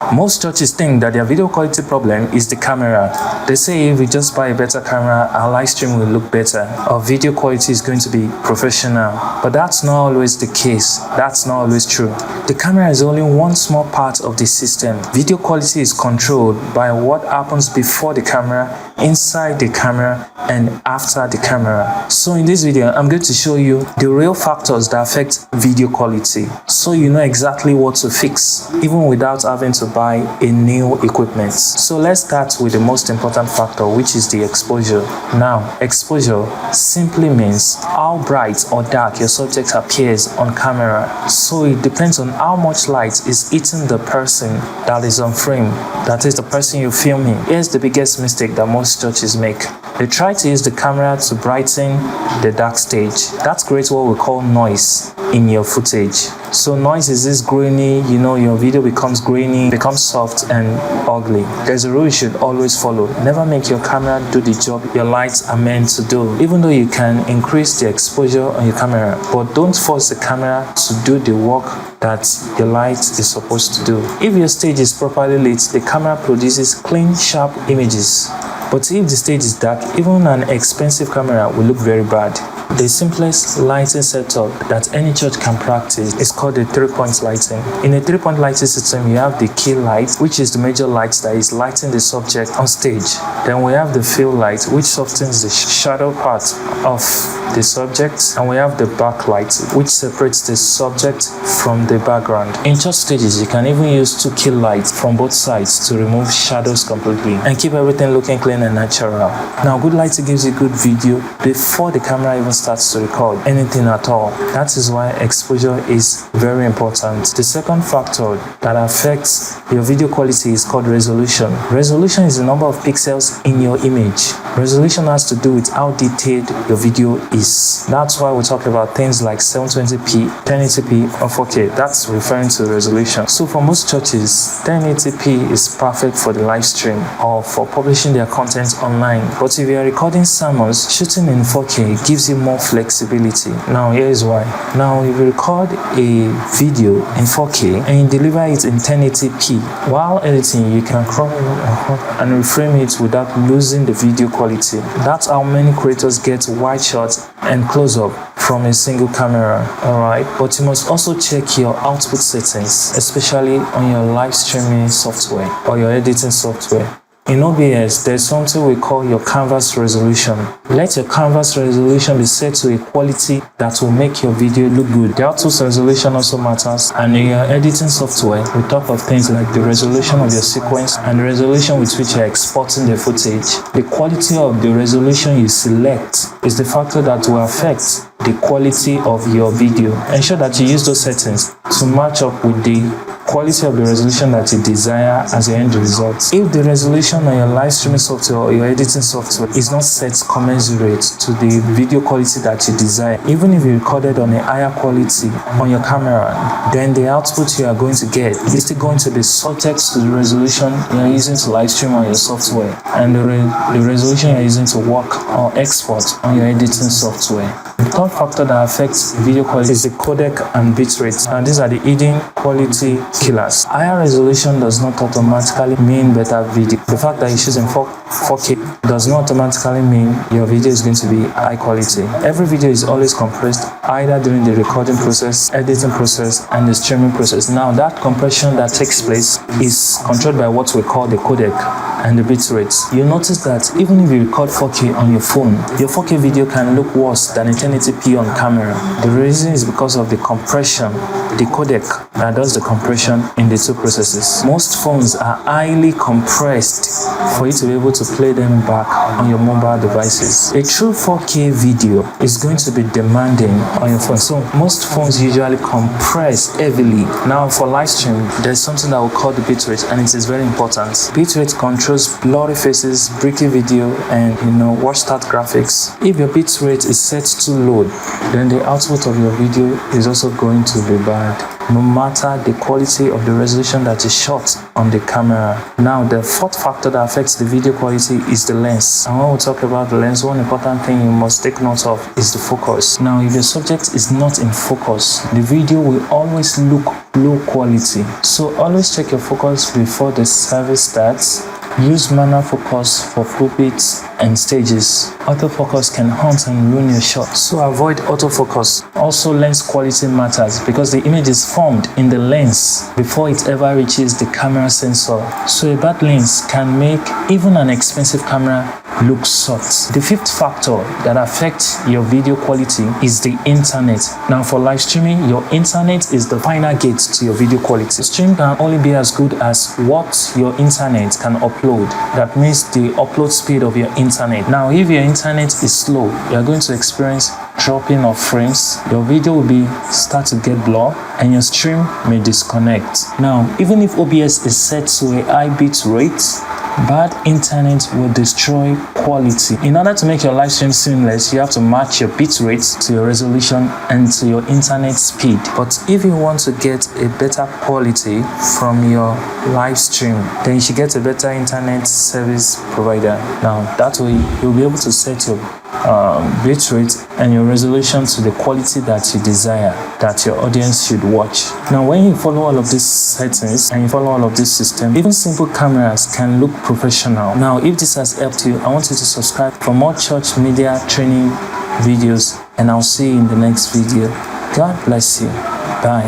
Most churches think that their video quality problem is the camera. They say if we just buy a better camera, our live stream will look better. Our video quality is going to be professional. But that's not always the case. That's not always true. The camera is only one small part of the system. Video quality is controlled by what happens before the camera, inside the camera, and after the camera. So in this video, I'm going to show you the real factors that affect video quality, so you know exactly what to fix, even without having to buy a new equipment. So let's start with the most important factor, which is the exposure. Now, exposure simply means how bright or dark your subject appears on camera. So it depends on how much light is hitting the person that is on frame, that is the person you're filming. Here's the biggest mistake that most churches make. They try to use the camera to brighten the dark stage. That creates what we call noise in your footage. So noise is this grainy, your video becomes grainy, becomes soft and ugly. There's a rule you should always follow. Never make your camera do the job your lights are meant to do. Even though you can increase the exposure on your camera, but don't force the camera to do the work that your light is supposed to do. If your stage is properly lit, the camera produces clean, sharp images. But if the stage is dark, even an expensive camera will look very bad. The simplest lighting setup that any church can practice is called the 3-point lighting. In a 3-point lighting system, you have the key light, which is the major light that is lighting the subject on stage. Then we have the fill light, which softens the shadow part of the subject, and we have the backlight, which separates the subject from the background. In church stages, you can even use 2 key lights from both sides to remove shadows completely and keep everything looking clean and natural. Now, good lighting gives you good video before the camera even starts to record anything at all. That is why exposure is very important. The second factor that affects your video quality is called resolution. Resolution is the number of pixels in your image. Resolution has to do with how detailed your video is. That's why we talk about things like 720p, 1080p, or 4K. That's referring to resolution. So for most churches, 1080p is perfect for the live stream or for publishing their content online. But if you're recording sermons, shooting in 4K gives you more flexibility. Now here is why. Now if you record a video in 4K and you deliver it in 1080p, while editing you can crop and reframe it without losing the video quality. That's how many creators get wide shots and close-up from a single camera. Alright, but you must also check your output settings, especially on your live streaming software or your editing software. In OBS, there's something we call your canvas resolution. Let your canvas resolution be set to a quality that will make your video look good. The output resolution also matters, and in your editing software, we talk of things like the resolution of your sequence and the resolution with which you're exporting the footage. The quality of the resolution you select is the factor that will affect the quality of your video. Ensure that you use those settings to match up with the quality of the resolution that you desire as your end result. If the resolution on your live streaming software or your editing software is not set commensurate to the video quality that you desire, even if you recorded on a higher quality on your camera, then the output you are going to get is still going to be subject to the resolution you are using to live stream on your software and the resolution you are using to work or export on your editing software. The third factor that affects video quality is the codec and bitrate, and these are the hidden quality killers. Higher resolution does not automatically mean better video. The fact that you're shooting 4K does not automatically mean your video is going to be high quality. Every video is always compressed either during the recording process, editing process, and the streaming process. Now that compression that takes place is controlled by what we call the codec and the bitrate. You'll notice that even if you record 4K on your phone, your 4K video can look worse than a 1080p on camera. The reason is because of the compression, the codec that does the compression in the two processes. Most phones are highly compressed for you to be able to play them back on your mobile devices. A true 4K video is going to be demanding on your phone. So most phones usually compress heavily. Now for live stream, there's something that we call the bitrate, and it is very important. Bitrate controls blurry faces, bricky video, and watch start graphics. If your bitrate is set too low, then the output of your video is also going to be bad. no matter the quality of the resolution that is shot on the camera. Now, the fourth factor that affects the video quality is the lens. And when we talk about the lens, one important thing you must take note of is the focus. Now, if your subject is not in focus, the video will always look low quality. So always check your focus before the service starts. Use manual focus for pulpits and stages. Autofocus can haunt and ruin your shot, so avoid autofocus. Also, lens quality matters because the image is formed in the lens before it ever reaches the camera sensor. So a bad lens can make even an expensive camera look soft. The fifth factor that affects your video quality is the internet. Now, for live streaming, your internet is the final gate to your video quality. Stream can only be as good as what your internet can upload. That means the upload speed of your internet. Now, if your internet is slow, you're going to experience dropping of frames. Your video will start to get blur and your stream may disconnect. Now, even if OBS is set to a high bit rate, bad internet will destroy quality. In order to make your live stream seamless, you have to match your bit rate to your resolution and to your internet speed. But if you want to get a better quality from your live stream, then you should get a better internet service provider. Now, that way you'll be able to set your bit rate and your resolution to the quality that you desire that your audience should watch. Now, when you follow all of these settings and you follow all of this system, even simple cameras can look professional. Now, if this has helped you, I want you to subscribe for more church media training videos, and I'll see you in the next video. God bless you. Bye.